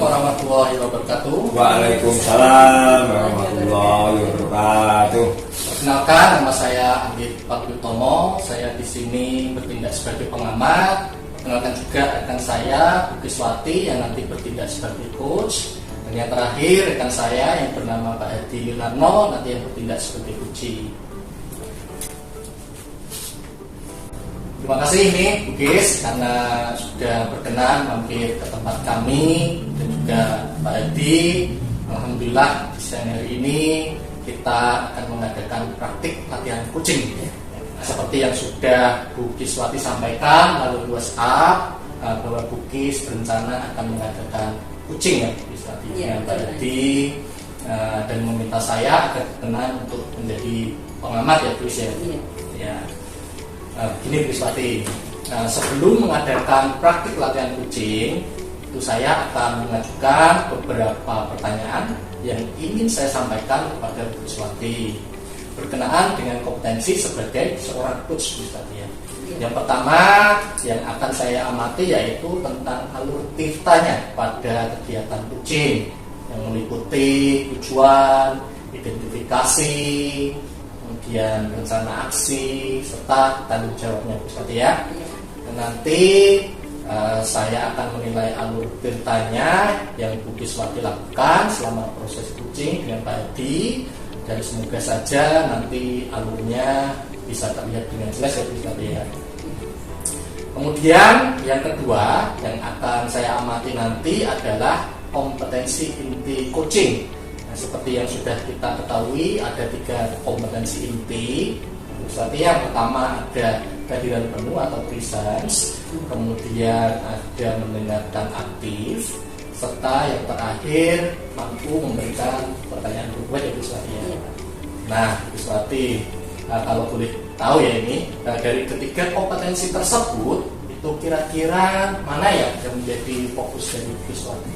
warahmatullahi wabarakatuh. Waalaikumsalam warahmatullahi wabarakatuh. Perkenalkan, nama saya Anggit Patutomo. Saya di sini bertindak sebagai pengamat. Perkenalkan juga rekan saya Bukiswati yang nanti bertindak sebagai coach. Dan yang terakhir rekan saya yang bernama Pak Hadi Wilarno nanti yang bertindak sebagai coach. Terima kasih ini Bukis karena sudah berkenan mampir ke tempat kami dan juga Pak Hadi. Alhamdulillah di siang hari ini kita akan mengadakan praktik latihan kucing. Seperti yang sudah Bukis Wati sampaikan melalui WhatsApp bahwa Bukis berencana akan mengadakan kucing ya Bukis Wati dengan Pak Hadi dan meminta saya agar berkenan untuk menjadi pengamat ya Bukis ya. Ya. Begini Bukis Wati, sebelum mengadakan praktik latihan kucing, itu saya akan mengajukan beberapa pertanyaan yang ingin saya sampaikan kepada Bukis Wati berkenaan dengan kompetensi sebagai seorang coach Bukis Wati ya. Yang pertama yang akan saya amati yaitu tentang alur tirtanya pada kegiatan kucing yang meliputi tujuan, identifikasi, kemudian rencana aksi serta tanggung jawabnya Bukis Wati ya. Dan nanti saya akan menilai alur tirtanya yang Bukis Wati lakukan selama proses kucing dengan Pak Hadi dan semoga saja nanti alurnya bisa terlihat dengan jelas ya Bukis Wati ya. Kemudian yang kedua yang akan saya amati nanti adalah kompetensi inti coaching. Seperti yang sudah kita ketahui ada 3 kompetensi inti. Misalnya yang pertama ada kehadiran penuh atau presence, kemudian ada mendengarkan aktif, serta yang terakhir mampu memberikan pertanyaan berbuat ya Bukiswati ya. Nah Bukiswati kalau boleh tahu ya ini dari ketiga kompetensi tersebut itu kira-kira mana ya yang menjadi fokus dari Bukiswati?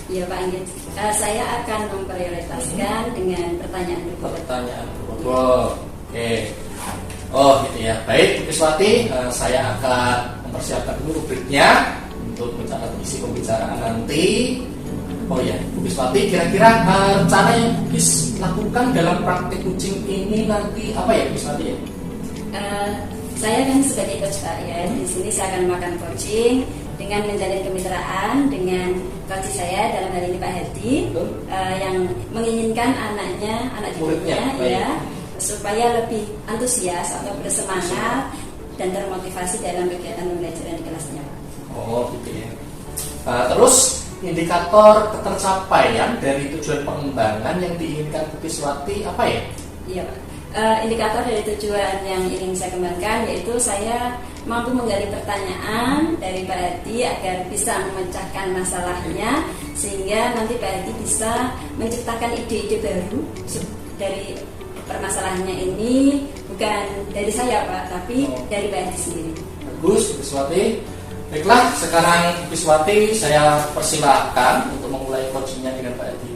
Ya Pak Anggit, saya akan memprioritaskan dengan pertanyaan berbobot. Oke. Oh gitu ya. Baik Bukiswati, saya akan mempersiapkan dulu rubriknya untuk mencatat isi pembicaraan nanti. Oh ya, Bukiswati kira-kira rencana yang Bukis lakukan dalam praktik kucing ini nanti apa ya Bukiswati ya? Saya kan sebagai coach Pak ya, di sini saya akan melakukan coaching dengan menjalin kemitraan dengan coach saya dalam hal ini Pak Hadi yang menginginkan anak didiknya ya supaya lebih antusias atau bersemangat dan termotivasi dalam kegiatan pembelajaran di kelasnya. Oh gitu ya. Terus indikator ketercapaian dari tujuan pengembangan yang diinginkan Bukiswati apa ya? Iya Pak. Indikator dari tujuan yang ingin saya kembangkan yaitu saya mampu menggali pertanyaan dari Pak Hadi agar bisa memecahkan masalahnya sehingga nanti Pak Hadi bisa menciptakan ide-ide baru dari permasalahannya ini bukan dari saya Pak tapi dari Pak Hadi sendiri. Bagus Bukiswati. Baiklah sekarang Bukiswati saya persilahkan untuk memulai coachingnya dengan Pak Hadi.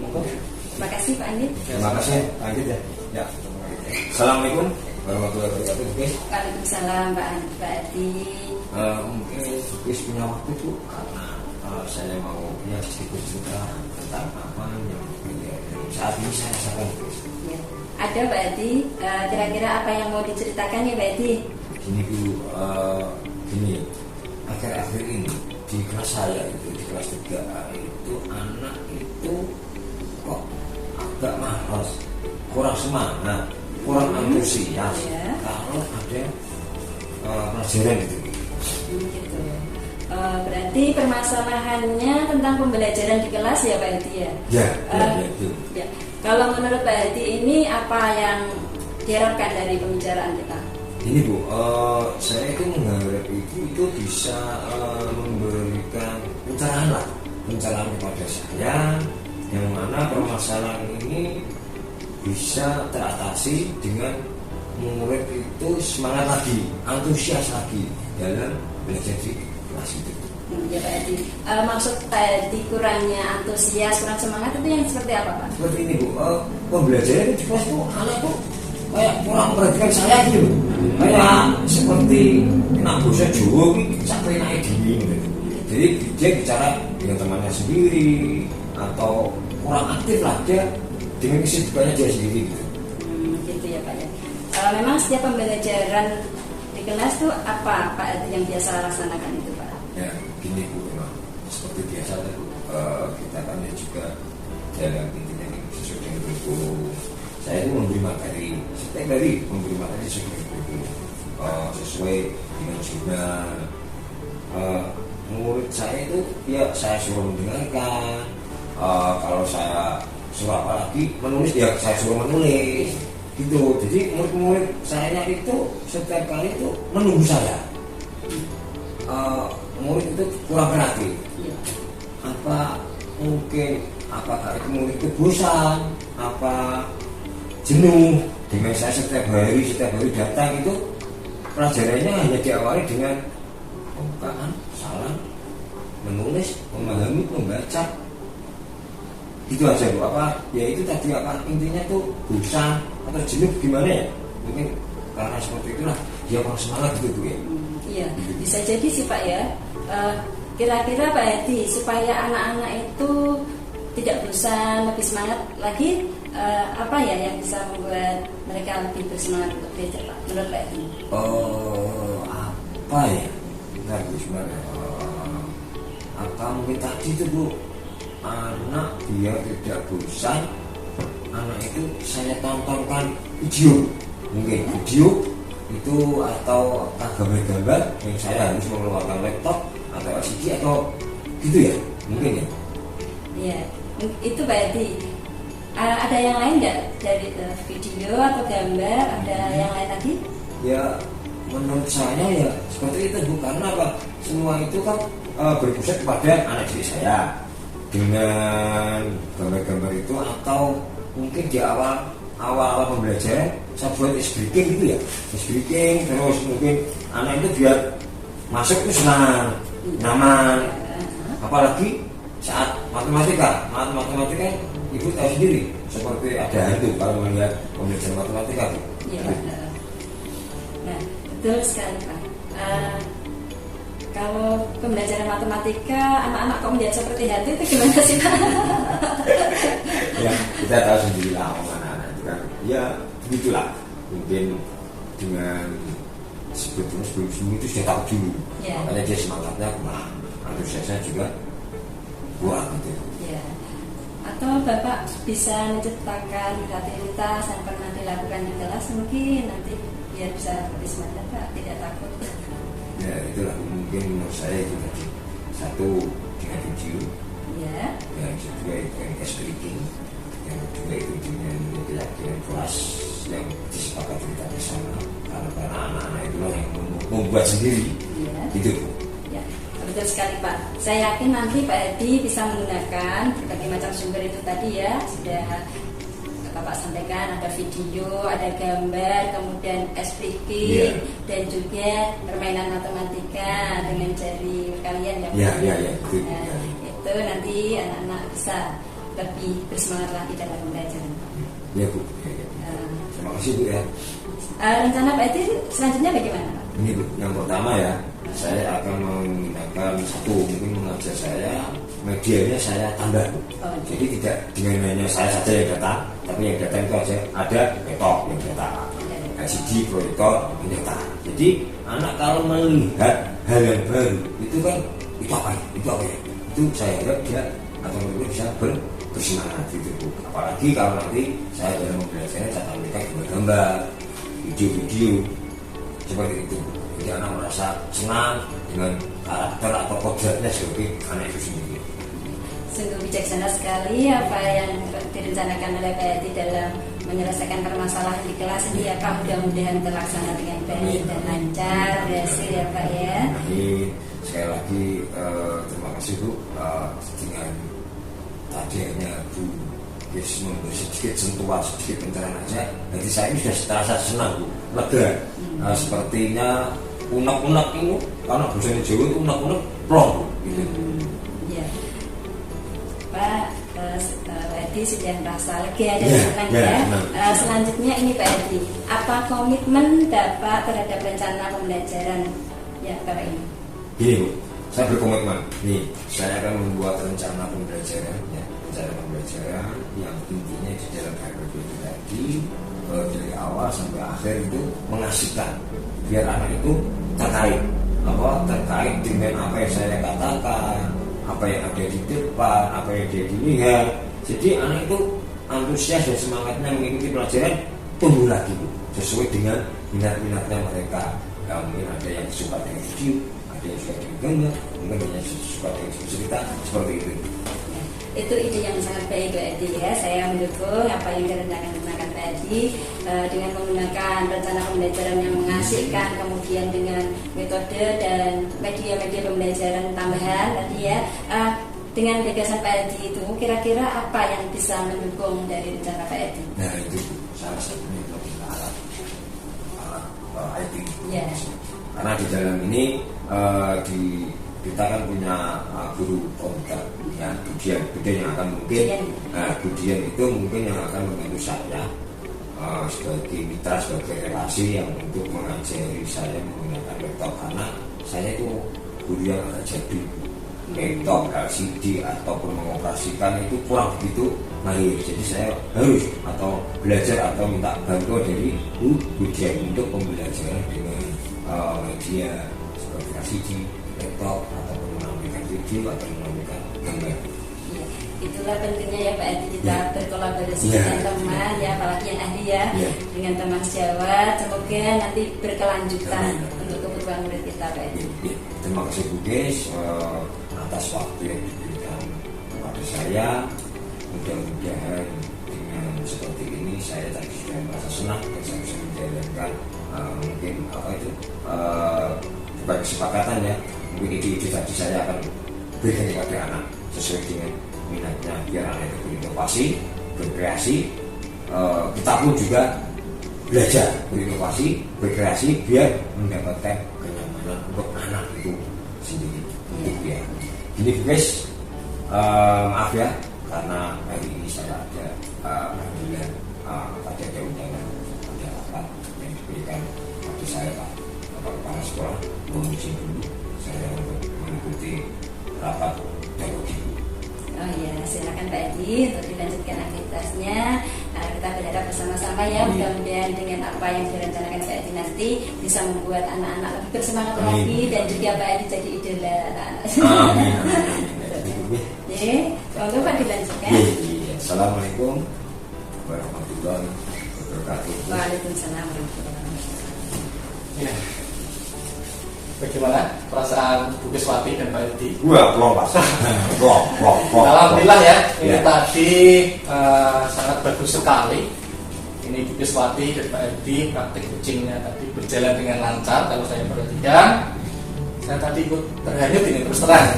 Terima kasih Pak Anggit. Terima kasih Pak Anggit ya. Ya. Assalamualaikum warahmatullahi wabarakatuh. Waalaikumsalam Pak Hadi. Mungkin Bukis punya waktu Bu karena saya mau ya sedikit cerita tentang apa yang saat ini saya rasakan Bukis. Ya. Ada Pak Hadi, kira-kira apa yang mau diceritakan ya Pak Hadi? Gini Bu, gini akhir-akhir ini di kelas saya itu di kelas 3A itu anak itu kok agak malas, kurang semangat, kurang antusias kalau ada pelajaran gitu. Gitu. Berarti permasalahannya tentang pembelajaran di kelas ya Pak Hadi ya? Ya. Kalau menurut Pak Hadi ini apa yang diharapkan dari pembicaraan kita? Ini Bu, saya itu mengharap itu bisa memberikan pencerahan kepada saya yang mana permasalahan ini bisa teratasi dengan murid itu semangat lagi, antusias lagi dalam belajar di kelas itu. Ya Pak Hadi, maksud Pak Hadi kurangnya antusias, kurang semangat itu yang seperti apa Pak? Seperti ini Bu, pembelajaran di kelas itu anak itu kayak kurang perhatikan saya gitu, kayak seperti kena busa Jawa sampai naik gini gitu. Jadi dia bicara dengan temannya sendiri atau kurang aktif lah dia dengan kesibukannya dia sendiri gitu. Gitu ya Pak ya. Memang setiap pembelajaran di kelas tuh apa Pak yang biasa laksanakan itu Pak? Ya gini Bu, memang seperti biasa Bu, kita kan ya juga dalam intinya sesuai dengan kurikulum. Saya itu memberi materi, setiap hari memberi materi sesuai dengan kurikulum, sesuai dengan jurnal. Murid saya itu ya saya suruh mendengarkan, kalau saya suruh apa lagi menulis ya saya suruh menulis gitu. Jadi murid-murid saya itu setiap kali itu menunggu saya. Murid itu kurang kreatif. Apa mungkin apakah itu murid itu bosan, apa jenuh dengan saya setiap hari datang itu pelajarannya hanya diawali dengan pembukaan, salam, menulis, memahami, membaca, gitu aja Bu. Apa ya itu tadi apa intinya tuh bosan atau jenuh gimana ya, mungkin karena seperti itulah dia kurang semangat gitu Bu ya. Iya bisa jadi sih Pak ya. Kira-kira Pak Hedi supaya anak-anak itu tidak bosan, lebih semangat lagi, apa ya yang bisa membuat mereka lebih bersemangat untuk belajar Pak menurut Pak Hedi? Apa ya? Bentar Bu sebenarnya. Apa mungkin tadi itu Bu, anak biar tidak bosan, anak itu saya tontonkan video, mungkin video itu atau gambar-gambar yang saya harus mengeluarkan laptop atau LCD atau gitu ya, mungkin ya. Iya, itu Pak Hedi. Ada yang lain nggak dari video atau gambar? Ada yang lain lagi? Ya menurut saya ya seperti itu Bu, karena apa? Semua itu kan berpusat kepada anak diri saya dengan gambar-gambar itu, atau mungkin di awal pembelajaran saya buat ice breaking gitu ya, ice breaking, terus mungkin anak itu biar masuk itu senang, nyaman. Apalagi saat matematika ibu tahu sendiri seperti ada hantu kalau melihat pembelajaran matematika Bu. Iya. Nah betul sekali Pak. Kalau pembelajaran matematika anak-anak kok melihat seperti hantu itu gimana sih Pak? Ya kita tahu sendiri lah anak-anak itu kan ya begitulah, mungkin dengan sebelum itu sudah tahu dulu ya. Makanya dia semangatnya kurang, antusiasnya juga kurang gitu ya. Atau Bapak bisa menciptakan kreativitas yang pernah dilakukan di kelas mungkin nanti biar bisa lebih semangat Pak, tidak takut. Ya itulah mungkin menurut saya itu tadi, satu dengan video ya, yang kedua itu dengan ice breaking, yang kedua itu dengan keyakinan kelas yang disepakati kita bersama, karena anak-anak itu yang membuat sendiri ya. Gitu ya, betul sekali Pak. Saya yakin nanti Pak Hedi bisa menggunakan berbagai macam sumber itu tadi ya, sudah Bapak sampaikan, ada video, ada gambar, kemudian speaking, dan juga permainan matematika dengan jari kalian ya. Betul. Nah, itu nanti anak-anak bisa lebih bersemangat lagi dalam pembelajaran. Ya Bu. Terima kasih Bu ya. Rencana Pak Hedi selanjutnya bagaimana Pak? Ini Bu, yang pertama ya, saya akan menggunakan satu, mungkin mengajar saya, medianya saya tambah. Jadi tidak dengan hanya saya saja yang datang, tapi yang datang itu aja ada laptop yang datang, LCD, proyektor yang datang. Jadi anak kalau melihat hal yang baru itu kan itu apa ya? Itu saya harap dia atau mereka bisa bersemangat gitu Bu. Apalagi kalau nanti saya dalam pembelajaran saya tampilkan gambar, video seperti itu. Jadi anak merasa senang dengan karakter atau kodratnya sebagai anak itu sendiri. Sungguh bijaksana sekali apa yang direncanakan oleh Pak Hedi dalam menyelesaikan permasalahan di kelas ini ya Pak. Mudah-mudahan terlaksana dengan baik dan lancar, berhasil ya Pak ya. Amin. Sekali lagi terima kasih Bu, dengan tadi hanya Bu memberi sedikit sentuhan, sedikit pencerahan aja. Jadi saya ini sudah terasa senang Bu, lega. Sepertinya unek-unek ini, karena bahasa Jawa itu unek-unek plong gitu. Ya. Pak Hedi sudah merasa lega dan senang ya. Selanjutnya ini Pak Hedi, apa komitmen Bapak terhadap rencana pembelajaran ya Bapak ini? Gini Bu, saya berkomitmen nih, saya akan membuat rencana pembelajaran ya, rencana pembelajaran yang intinya di dalam HPP tadi dari awal sampai akhir itu mengasihkan, biar anak itu terkait dengan apa yang saya katakan, apa yang ada di depan, apa yang dia dilihat. Jadi anak itu antusias dan semangatnya mengikuti pelajaran tumbuh lagi sesuai dengan minat-minatnya mereka. Ya, mungkin ada yang suka dengan video, ada yang suka dengan gambar, mungkin ada yang suka dengan cerita, seperti itu. Itu ide yang sangat baik Pak Edi ya. Saya mendukung apa yang direncanakan Pak Edi dengan menggunakan rencana pembelajaran yang mengasihkan, kemudian dengan metode dan media-media pembelajaran tambahan tadi ya. Dengan gagasan Pak Edi itu kira-kira apa yang bisa mendukung dari rencana Pak Edi? Nah itu salah satunya lebih alat IT. Ya. Karena di dalam ini kita kan punya guru komputer ya, Budian yang akan mungkin Budian itu mungkin yang akan membantu saya sebagai mitra, sebagai relasi yang untuk mengajari saya menggunakan laptop, karena saya itu guru yang agak jadi laptop, LCD ataupun mengoperasikan itu kurang begitu mahir. Jadi saya harus atau belajar atau minta bantuan dari Budian untuk pembelajaran dengan media seperti LCD, laptop ataupun menampilkan video atau menampilkan gambar. Itulah pentingnya ya Pak Edi kita berkolaborasi dengan teman ya, apalagi yang ahli ya, dengan teman sejawat, semoga nanti berkelanjutan untuk kebutuhan murid kita Pak Edi. Terima kasih Budis atas waktu yang diberikan kepada saya. Mudah-mudahan dengan seperti ini saya tadi sudah merasa senang dan saya bisa menjalankan mungkin bukan kesepakatan ya, mungkin ide-ide tadi saya akan berikan kepada anak sesuai dengan minatnya, biar anak itu berinovasi, berkreasi. Kita pun juga belajar berinovasi, berkreasi, biar mendapatkan kenyamanan untuk anak itu sendiri. Ya. Gini guys, maaf ya, karena hari ini saya ada panggilan, ada undangan, ada rapat yang diberikan kepada saya Pak Kepala Sekolah. Mohon izin dulu saya untuk mengikuti rapat dan ujian. Oh ya, silakan Pak Edi untuk dilanjutkan aktivitasnya. Kita berharap bersama-sama ya, mudah-mudahan dengan apa yang direncanakan Pak Edi nanti bisa membuat anak-anak lebih bersemangat lagi dan juga Pak Edi jadi idola anak-anak. Amin. Ya, semoga Pak dilanjutkan. Assalamualaikum warahmatullahi wabarakatuh. Waalaikumsalam warahmatullahi wabarakatuh. Ya. Bagaimana perasaan Bu Kiswati dan Pak Edi? Wah, plong. Alhamdulillah ya, ini Ya. tadi sangat bagus sekali. Ini Bu Kiswati dan Pak Edi praktik coachingnya tadi berjalan dengan lancar. Kalau saya perhatikan, saya tadi ikut terhanyut ini terus terang.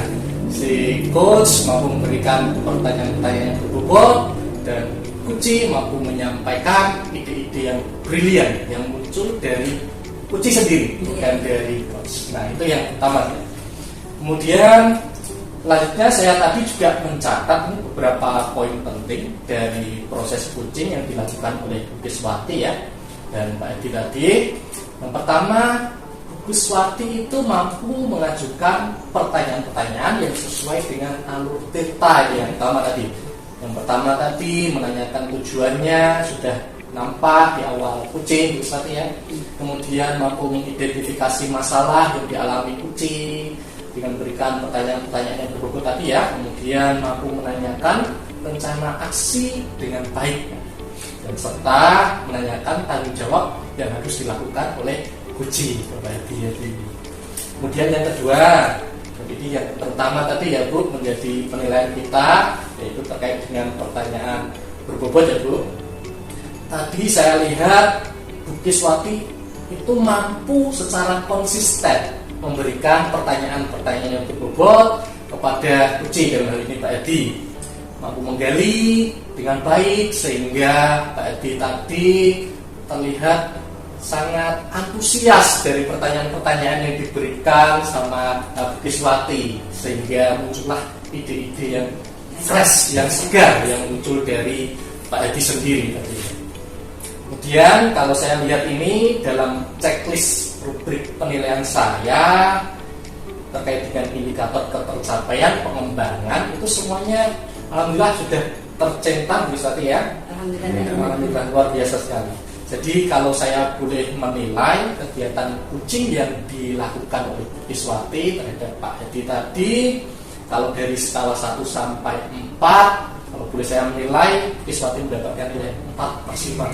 Si coach mampu memberikan pertanyaan-pertanyaan yang berbobot dan Kuci mampu menyampaikan ide-ide yang brilian yang muncul dari Kuci sendiri, bukan dari coach. Nah itu yang utama. Kemudian selanjutnya saya tadi juga mencatat beberapa poin penting dari proses coaching yang dilakukan oleh Bu Kiswati ya dan Pak Edi tadi. Yang pertama, Bu Kiswati itu mampu mengajukan pertanyaan-pertanyaan yang sesuai dengan alur detail yang pertama tadi. Yang pertama tadi menanyakan tujuannya sudah nampak di awal kucing Bu ya. Kemudian mampu mengidentifikasi masalah yang dialami kucing dengan memberikan pertanyaan-pertanyaan yang berbobot tadi ya. Kemudian mampu menanyakan rencana aksi dengan baik dan serta menanyakan tanggung jawab yang harus dilakukan oleh kucing kepada dia. Kemudian yang kedua, jadi yang pertama tadi ya Bu menjadi penilaian kita yaitu terkait dengan pertanyaan berbobot ya Bu. Tadi saya lihat Bu Kiswati itu mampu secara konsisten memberikan pertanyaan-pertanyaan yang berbobot kepada kucing dalam hal ini Pak Edi. Mampu menggali dengan baik sehingga Pak Edi tadi terlihat sangat antusias dari pertanyaan-pertanyaan yang diberikan sama Bu Kiswati sehingga muncullah ide-ide yang fresh, yang segar yang muncul dari Pak Edi sendiri tadi. Kemudian kalau saya lihat ini dalam checklist rubrik penilaian saya terkait dengan indikator ketercapaian pengembangan itu semuanya alhamdulillah sudah tercentang Bu Iswati ya. Alhamdulillah luar biasa sekali. Jadi kalau saya boleh menilai kegiatan coaching yang dilakukan oleh Bu Iswati terhadap Pak Hedi tadi, kalau dari skala 1 sampai 4, kalau boleh saya menilai, Bu Iswati mendapatkan nilai 4 maksimal.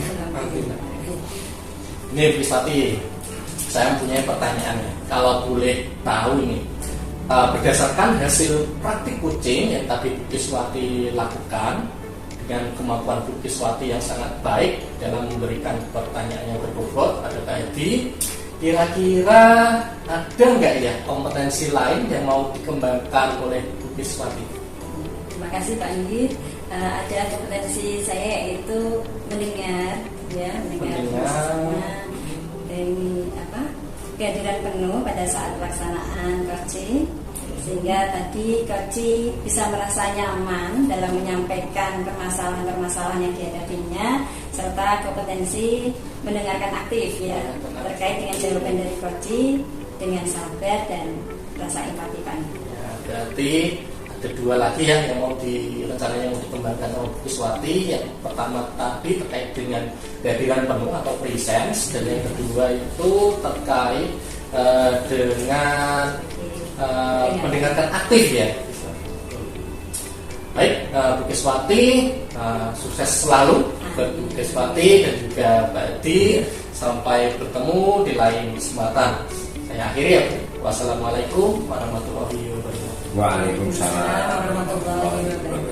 Ini Bu Iswati, saya mempunyai pertanyaan. Kalau boleh tahu ini, berdasarkan hasil praktik coaching yang tadi Bu Iswati lakukan, dengan kemampuan Bu Iswati yang sangat baik dalam memberikan pertanyaan yang berbobot pada Pak Hedi, kira-kira ada nggak ya kompetensi lain yang mau dikembangkan oleh Bu Iswati? Terima kasih Pak Anggit. Ada kompetensi saya yaitu mendengar, ya, mendengar bersama dan kehadiran penuh pada saat pelaksanaan coaching, sehingga tadi coaching bisa merasa nyaman dalam menyampaikan permasalahan-permasalahan yang dihadapinya, serta kompetensi mendengarkan aktif ya terkait dengan jawaban dari coaching dengan sabar dan rasa empati Pak. Ya, berarti ada 2 lagi yang mau rencananya mau dikembangkan oleh Bu Iswati. Yang pertama tadi terkait dengan kehadiran penuh atau presence, dan yang kedua itu terkait dengan mendengarkan aktif ya. Baik, Bu Iswati, sukses selalu buat Bu Iswati dan juga Pak Hedi. Sampai bertemu di lain kesempatan. Saya akhiri ya. Wassalamualaikum warahmatullahi wabarakatuh. Waalaikumsalam Warahmatullahi wabarakatuh.